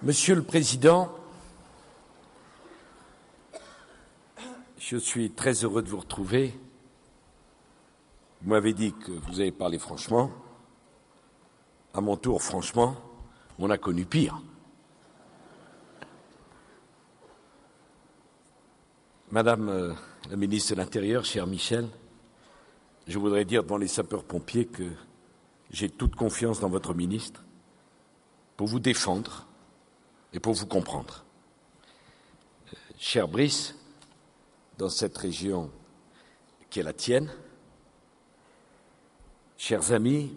Monsieur le Président, je suis très heureux de vous retrouver. Vous m'avez dit que vous avez parlé franchement. À mon tour, franchement, on a connu pire. Madame la ministre de l'Intérieur, cher Michel, je voudrais dire devant les sapeurs-pompiers que j'ai toute confiance dans votre ministre pour vous défendre et pour vous comprendre. Cher Brice, dans cette région qui est la tienne, chers amis,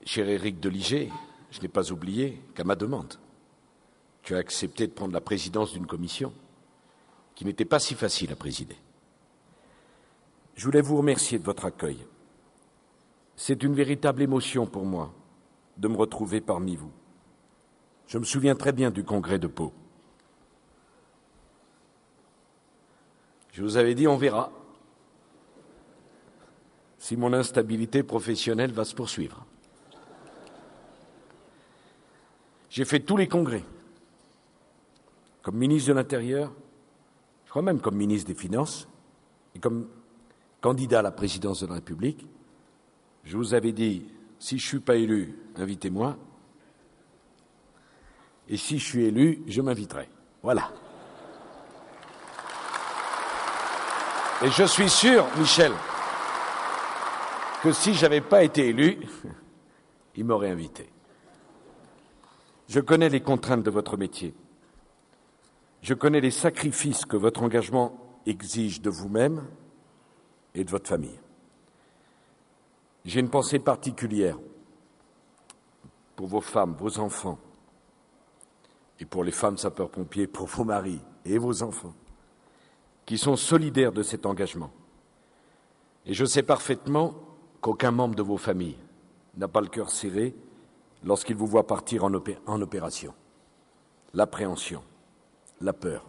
cher Éric Deligé, je n'ai pas oublié qu'à ma demande, tu as accepté de prendre la présidence d'une commission qui n'était pas si facile à présider. Je voulais vous remercier de votre accueil. C'est une véritable émotion pour moi de me retrouver parmi vous. Je me souviens très bien du congrès de Pau. Je vous avais dit, on verra si mon instabilité professionnelle va se poursuivre. J'ai fait tous les congrès, comme ministre de l'Intérieur, je crois même comme ministre des Finances, et comme candidat à la présidence de la République. Je vous avais dit, si je ne suis pas élu, invitez-moi, et si je suis élu, je m'inviterai. Voilà. Et je suis sûr, Michel, que si je n'avais pas été élu, il m'aurait invité. Je connais les contraintes de votre métier. Je connais les sacrifices que votre engagement exige de vous-même et de votre famille. J'ai une pensée particulière pour vos femmes, vos enfants, et pour les femmes sapeurs-pompiers, pour vos maris et vos enfants, qui sont solidaires de cet engagement. Et je sais parfaitement qu'aucun membre de vos familles n'a pas le cœur serré lorsqu'il vous voit partir en opération. L'appréhension, la peur,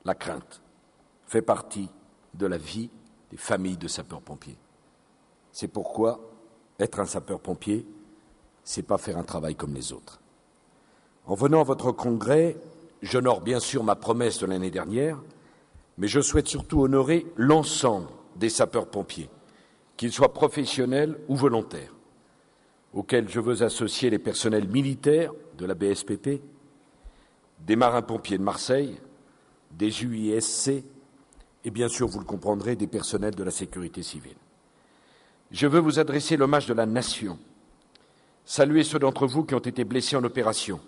la crainte fait partie de la vie des familles de sapeurs-pompiers. C'est pourquoi être un sapeur-pompier, c'est pas faire un travail comme les autres. En venant à votre congrès, j'honore bien sûr ma promesse de l'année dernière, mais je souhaite surtout honorer l'ensemble des sapeurs-pompiers, qu'ils soient professionnels ou volontaires, auxquels je veux associer les personnels militaires de la BSPP, des marins-pompiers de Marseille, des UISC et bien sûr, vous le comprendrez, des personnels de la sécurité civile. Je veux vous adresser l'hommage de la nation, saluer ceux d'entre vous qui ont été blessés en opération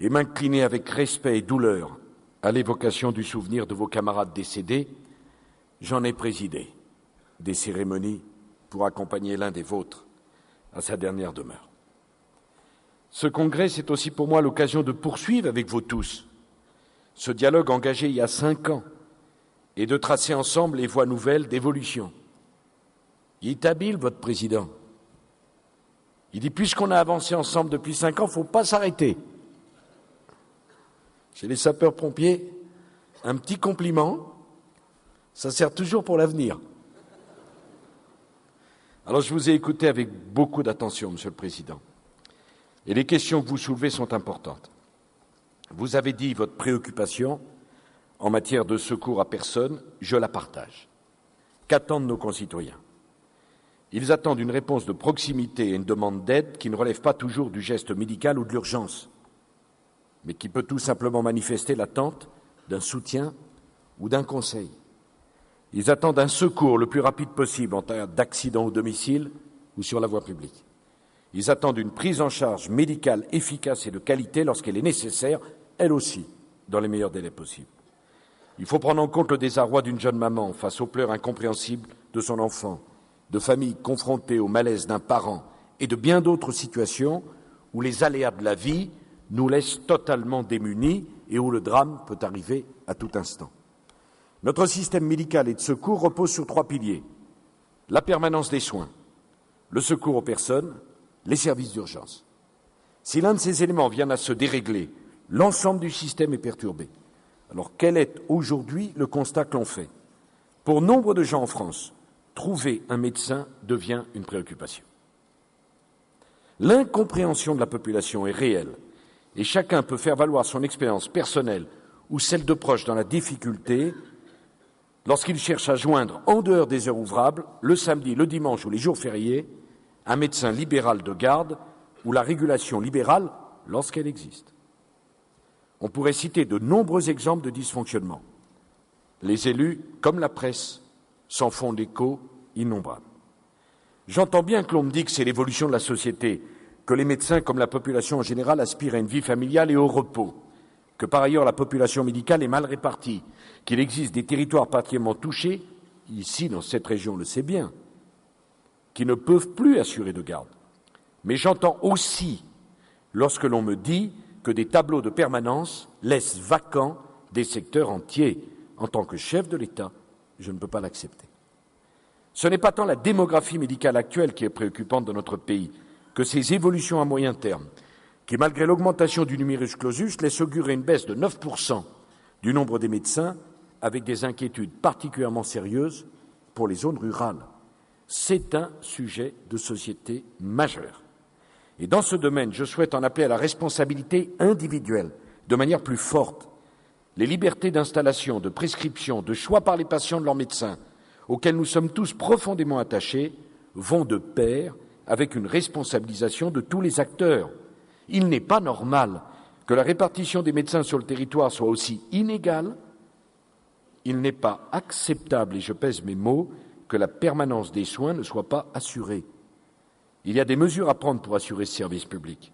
et m'incliner avec respect et douleur à l'évocation du souvenir de vos camarades décédés. J'en ai présidé des cérémonies pour accompagner l'un des vôtres à sa dernière demeure. Ce congrès, c'est aussi pour moi l'occasion de poursuivre avec vous tous ce dialogue engagé il y a 5 ans et de tracer ensemble les voies nouvelles d'évolution. Il est habile, votre président. Il dit, puisqu'on a avancé ensemble depuis 5 ans, il ne faut pas s'arrêter. Chez les sapeurs-pompiers, un petit compliment, ça sert toujours pour l'avenir. Alors, je vous ai écouté avec beaucoup d'attention, Monsieur le Président, et les questions que vous soulevez sont importantes. Vous avez dit votre préoccupation en matière de secours à personne, je la partage. Qu'attendent nos concitoyens? Ils attendent une réponse de proximité et une demande d'aide qui ne relève pas toujours du geste médical ou de l'urgence, mais qui peut tout simplement manifester l'attente d'un soutien ou d'un conseil. Ils attendent un secours le plus rapide possible en cas d'accident au domicile ou sur la voie publique. Ils attendent une prise en charge médicale efficace et de qualité lorsqu'elle est nécessaire, elle aussi, dans les meilleurs délais possibles. Il faut prendre en compte le désarroi d'une jeune maman face aux pleurs incompréhensibles de son enfant, de familles confrontées au malaise d'un parent et de bien d'autres situations où les aléas de la vie nous laissent totalement démunis et où le drame peut arriver à tout instant. Notre système médical et de secours repose sur 3 piliers. La permanence des soins, le secours aux personnes, les services d'urgence. Si l'un de ces éléments vient à se dérégler, l'ensemble du système est perturbé. Alors quel est aujourd'hui le constat que l'on fait? Pour nombre de gens en France, trouver un médecin devient une préoccupation. L'incompréhension de la population est réelle et chacun peut faire valoir son expérience personnelle ou celle de proches dans la difficulté lorsqu'il cherche à joindre, en dehors des heures ouvrables, le samedi, le dimanche ou les jours fériés, un médecin libéral de garde ou la régulation libérale lorsqu'elle existe. On pourrait citer de nombreux exemples de dysfonctionnement. Les élus, comme la presse, s'en font l'écho innombrable. J'entends bien que l'on me dit que c'est l'évolution de la société, que les médecins, comme la population en général, aspirent à une vie familiale et au repos, que par ailleurs la population médicale est mal répartie, qu'il existe des territoires particulièrement touchés, ici dans cette région on le sait bien, qui ne peuvent plus assurer de garde. Mais j'entends aussi, lorsque l'on me dit que des tableaux de permanence laissent vacants des secteurs entiers. En tant que chef de l'État, je ne peux pas l'accepter. Ce n'est pas tant la démographie médicale actuelle qui est préoccupante dans notre pays que ces évolutions à moyen terme, qui, malgré l'augmentation du numerus clausus, laissent augurer une baisse de 9% du nombre des médecins, avec des inquiétudes particulièrement sérieuses pour les zones rurales. C'est un sujet de société majeur. Et dans ce domaine, je souhaite en appeler à la responsabilité individuelle de manière plus forte. Les libertés d'installation, de prescription, de choix par les patients de leurs médecins, auxquels nous sommes tous profondément attachés, vont de pair avec une responsabilisation de tous les acteurs. Il n'est pas normal que la répartition des médecins sur le territoire soit aussi inégale. Il n'est pas acceptable, et je pèse mes mots, que la permanence des soins ne soit pas assurée. Il y a des mesures à prendre pour assurer ce service public.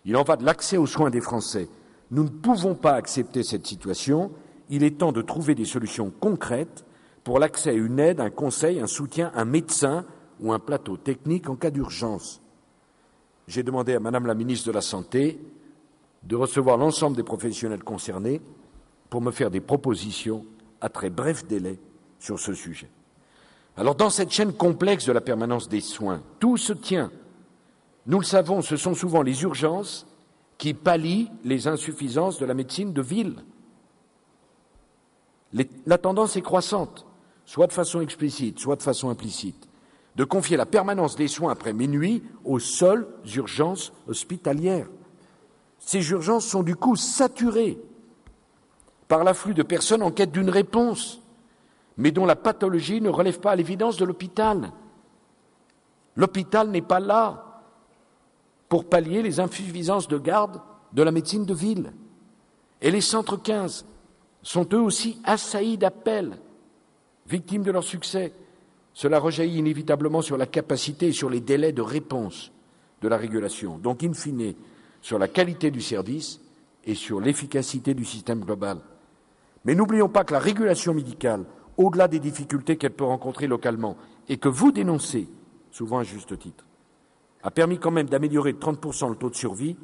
Il en va de l'accès aux soins des Français. Nous ne pouvons pas accepter cette situation. Il est temps de trouver des solutions concrètes pour l'accès à une aide, un conseil, un soutien, un médecin ou un plateau technique en cas d'urgence. J'ai demandé à Madame la ministre de la Santé de recevoir l'ensemble des professionnels concernés pour me faire des propositions à très bref délai sur ce sujet. Alors, dans cette chaîne complexe de la permanence des soins, tout se tient. Nous le savons, ce sont souvent les urgences qui pallient les insuffisances de la médecine de ville. La tendance est croissante, soit de façon explicite, soit de façon implicite, de confier la permanence des soins après minuit aux seules urgences hospitalières. Ces urgences sont du coup saturées par l'afflux de personnes en quête d'une réponse, mais dont la pathologie ne relève pas à l'évidence de l'hôpital. L'hôpital n'est pas là pour pallier les insuffisances de garde de la médecine de ville. Et les centres 15 sont eux aussi assaillis d'appels, victimes de leur succès. Cela rejaillit inévitablement sur la capacité et sur les délais de réponse de la régulation, donc in fine sur la qualité du service et sur l'efficacité du système global. Mais n'oublions pas que la régulation médicale, au-delà des difficultés qu'elle peut rencontrer localement et que vous dénoncez, souvent à juste titre, a permis quand même d'améliorer de 30% le taux de survie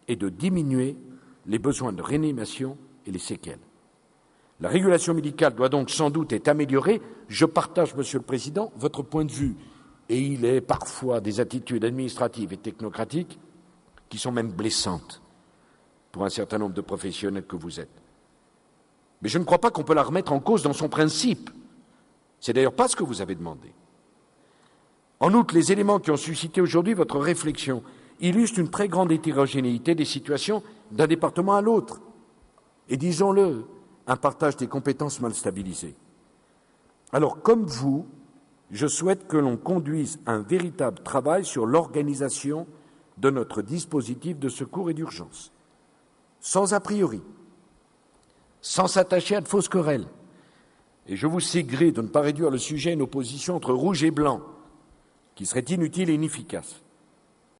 et de diminuer les besoins de réanimation et les séquelles. La régulation médicale doit donc sans doute être améliorée. Je partage, Monsieur le Président, votre point de vue, et il est parfois des attitudes administratives et technocratiques qui sont même blessantes pour un certain nombre de professionnels que vous êtes. Mais je ne crois pas qu'on peut la remettre en cause dans son principe. C'est d'ailleurs pas ce que vous avez demandé. En outre, les éléments qui ont suscité aujourd'hui votre réflexion illustrent une très grande hétérogénéité des situations d'un département à l'autre. Et disons-le, un partage des compétences mal stabilisé. Alors, comme vous, je souhaite que l'on conduise un véritable travail sur l'organisation de notre dispositif de secours et d'urgence, sans a priori, sans s'attacher à de fausses querelles. Et je vous sais gré de ne pas réduire le sujet à une opposition entre rouge et blanc, qui serait inutile et inefficace.